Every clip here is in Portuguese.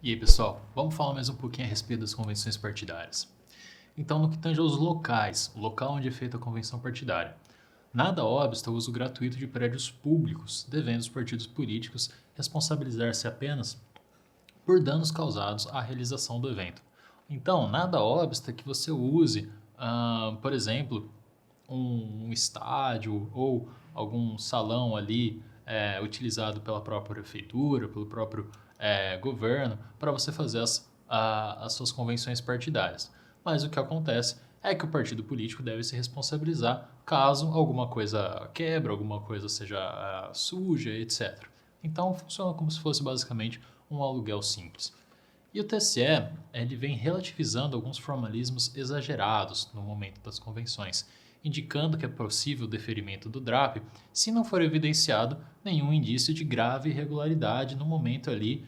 E aí, pessoal, vamos falar mais um pouquinho a respeito das convenções partidárias. Então, no que tange aos locais, o local onde é feita a convenção partidária, nada obsta o uso gratuito de prédios públicos, devendo os partidos políticos responsabilizar-se apenas por danos causados à realização do evento. Então, nada obsta que você use, por exemplo, um estádio ou algum salão ali utilizado pela própria prefeitura, pelo próprio governo, para você fazer as suas convenções partidárias. Mas o que acontece é que o partido político deve se responsabilizar caso alguma coisa quebre, alguma coisa seja suja, etc. Então funciona como se fosse basicamente um aluguel simples. E o TSE ele vem relativizando alguns formalismos exagerados no momento das convenções, indicando que é possível o deferimento do DRAP se não for evidenciado nenhum indício de grave irregularidade no momento ali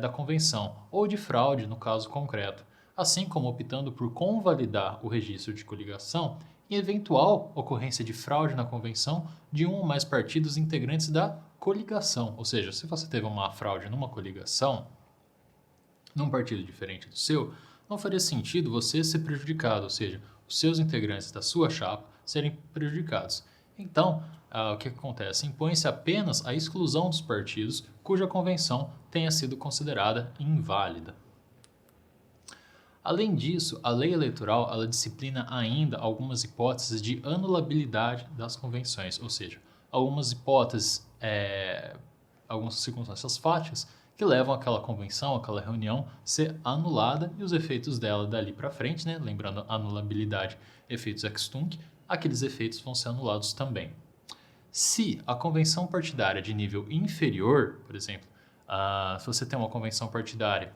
da convenção, ou de fraude no caso concreto, assim como optando por convalidar o registro de coligação em eventual ocorrência de fraude na convenção de um ou mais partidos integrantes da coligação. Ou seja, se você teve uma fraude numa coligação, num partido diferente do seu, não faria sentido você ser prejudicado, ou seja, os seus integrantes da sua chapa serem prejudicados. Então, o que acontece? Impõe-se apenas a exclusão dos partidos cuja convenção tenha sido considerada inválida. Além disso, a lei eleitoral ela disciplina ainda algumas hipóteses de anulabilidade das convenções, ou seja, algumas hipóteses, algumas circunstâncias fáticas que levam aquela convenção, aquela reunião ser anulada e os efeitos dela dali para frente, né? Lembrando anulabilidade, efeitos ex tunc, aqueles efeitos vão ser anulados também. Se a convenção partidária de nível inferior, por exemplo, se você tem uma convenção partidária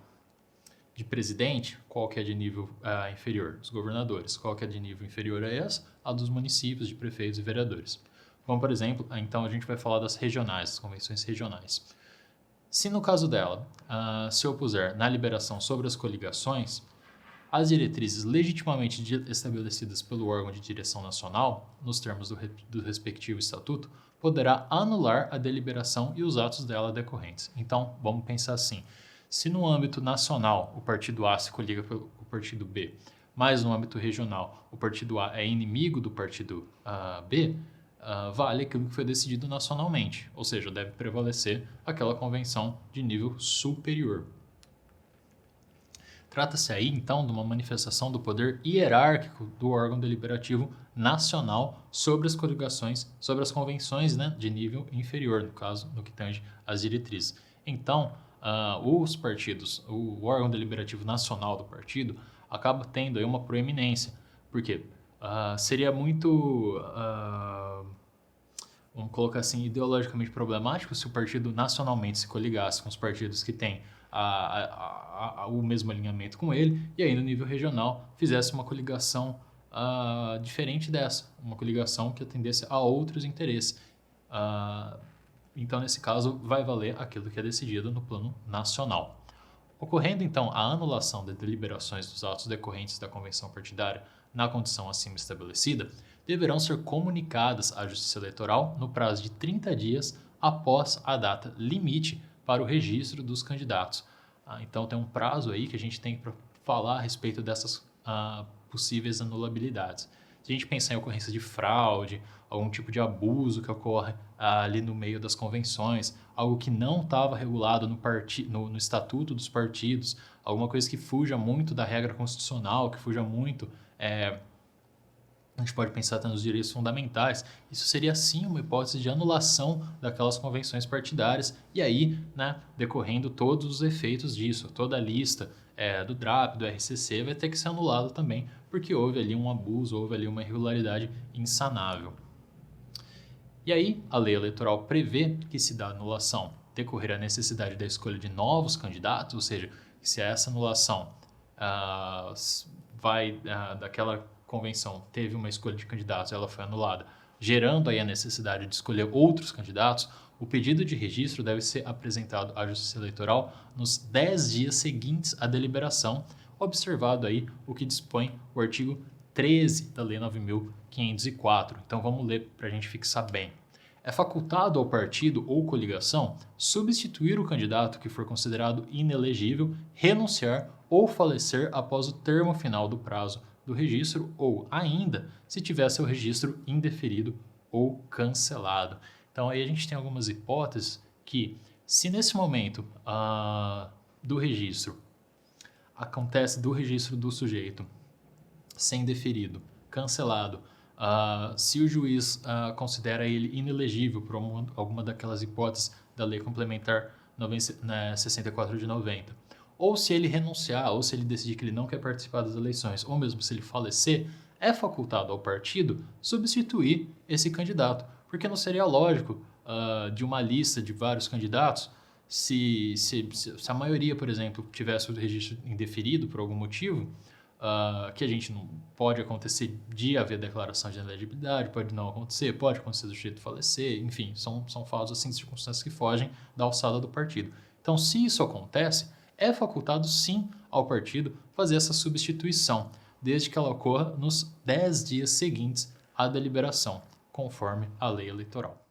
de presidente, qual que é de nível inferior? Os governadores. Qual que é de nível inferior a essa? A dos municípios, de prefeitos e vereadores. Como, por exemplo, então a gente vai falar das regionais, das convenções regionais. Se no caso dela se opuser na liberação sobre as coligações, as diretrizes legitimamente estabelecidas pelo órgão de direção nacional, nos termos do respectivo estatuto, poderá anular a deliberação e os atos dela decorrentes. Então, vamos pensar assim. Se no âmbito nacional o partido A se coliga com o partido B, mas no âmbito regional o partido A é inimigo do partido B, vale aquilo que foi decidido nacionalmente, ou seja, deve prevalecer aquela convenção de nível superior. Trata-se aí, então, de uma manifestação do poder hierárquico do órgão deliberativo nacional sobre as coligações, sobre as convenções, né, de nível inferior, no caso, no que tange às diretrizes. Então, os partidos, o órgão deliberativo nacional do partido, acaba tendo aí uma proeminência. Por quê? Seria muito, vamos colocar assim, ideologicamente problemático se o partido nacionalmente se coligasse com os partidos que têm o mesmo alinhamento com ele e aí no nível regional fizesse uma coligação diferente dessa, uma coligação que atendesse a outros interesses. Então, nesse caso, vai valer aquilo que é decidido no plano nacional. Ocorrendo, então, a anulação das deliberações dos atos decorrentes da convenção partidária na condição acima estabelecida, deverão ser comunicadas à Justiça Eleitoral no prazo de 30 dias após a data limite para o registro dos candidatos. Então, tem um prazo aí que a gente tem para falar a respeito dessas possíveis anulabilidades. Se a gente pensar em ocorrência de fraude, algum tipo de abuso que ocorre ali no meio das convenções, algo que não estava regulado no estatuto dos partidos, alguma coisa que fuja muito da regra constitucional, que fuja muito, a gente pode pensar até nos direitos fundamentais, isso seria sim uma hipótese de anulação daquelas convenções partidárias e aí, né, decorrendo todos os efeitos disso, toda a lista do DRAP, do RCC vai ter que ser anulado também, porque houve ali um abuso, houve ali uma irregularidade insanável. E aí, a lei eleitoral prevê que se da anulação decorrer a necessidade da escolha de novos candidatos, ou seja, que se essa anulação daquela convenção teve uma escolha de candidatos, ela foi anulada, gerando aí a necessidade de escolher outros candidatos, o pedido de registro deve ser apresentado à Justiça Eleitoral nos 10 dias seguintes à deliberação, observado aí o que dispõe o artigo 13 da Lei 9.504. Então vamos ler para a gente fixar bem. É facultado ao partido ou coligação substituir o candidato que for considerado inelegível, renunciar ou falecer após o termo final do prazo do registro ou, ainda, se tiver seu registro indeferido ou cancelado. Então, aí a gente tem algumas hipóteses que, se nesse momento do registro, acontece do registro do sujeito ser indeferido, cancelado, se o juiz considera ele inelegível por alguma daquelas hipóteses da Lei Complementar 64 de 90, ou se ele renunciar, ou se ele decidir que ele não quer participar das eleições, ou mesmo se ele falecer, é facultado ao partido substituir esse candidato, porque não seria lógico de uma lista de vários candidatos, se a maioria, por exemplo, tivesse o registro indeferido por algum motivo, que a gente não pode acontecer de haver declaração de inelegibilidade, pode não acontecer, pode acontecer do sujeito falecer, enfim, são fatos assim, circunstâncias que fogem da alçada do partido. Então, se isso acontece, é facultado sim ao partido fazer essa substituição, desde que ela ocorra nos 10 dias seguintes à deliberação, conforme a lei eleitoral.